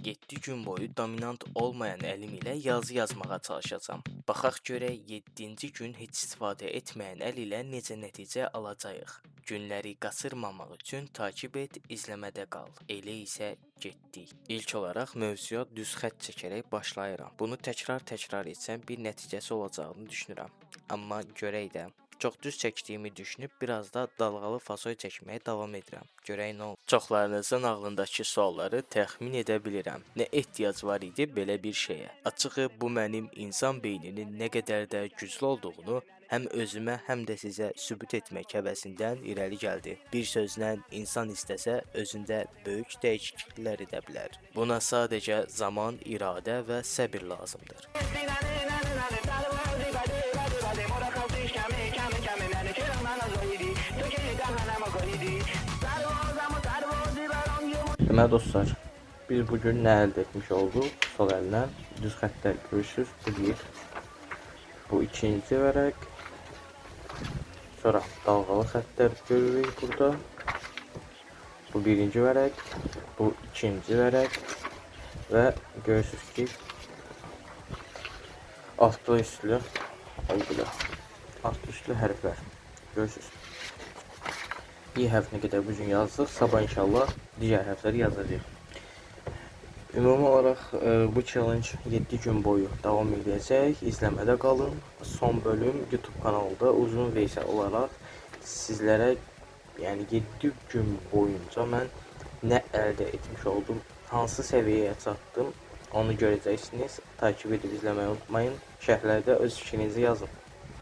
7 gün boyu dominant olmayan əlim ilə yazı yazmağa çalışacağam. Baxaq görək 7-ci gün heç istifadə etməyən əl ilə necə nəticə alacağıq. Günləri qaçırmamaq üçün takib et, izləmədə qal. Elə isə getdik. İlk olaraq mövzuya düz xətt çəkərək başlayıram. Bunu təkrar etsəm bir nəticəsi olacağını düşünürəm. Amma görək də. Çox düz çəkdiyimi düşünüb biraz da dalğalı fasol çəkməyə davam edirəm. Görək nə olur. Çoxlarınızın ağlındakı sualları təxmin edə bilirəm. Nə ehtiyac var idi belə bir şeyə? Açığı bu mənim insan beyninin nə qədər də güclü olduğunu həm özümə, həm də sizə sübut etmək həvəsindən irəli gəldi. Bir sözlə insan istəsə özündə böyük dəyişikliklər edə bilər. Buna sadəcə zaman, iradə və səbir lazımdır. Deməli dostlar, biz bugün nə əldə etmiş olduq? Sol əllə düz xəttlər görürsünüz. Bu bir, bu ikinci vərəq. Sonra dalğalı xəttlər görürük burada. Bu birinci vərəq, bu ikinci vərəq və görürsünüz ki, altlı üstlü hərflər görürsünüz. İ hərfinə qədər bu gün yazdıq. Sabah inşallah digər hərfləri yazacağıq. Ümumi olaraq bu challenge 7 gün boyu davam edəcək. İzləmədə qalın. Son bölüm YouTube kanalında uzun versə olaraq sizlərə, yəni 7 gün boyunca mən nə əldə etmiş oldum, hansı səviyyəyə çatdım, onu görəcəksiniz. Takib edib izləməyi unutmayın. Şərhlərdə öz fikrinizi yazın.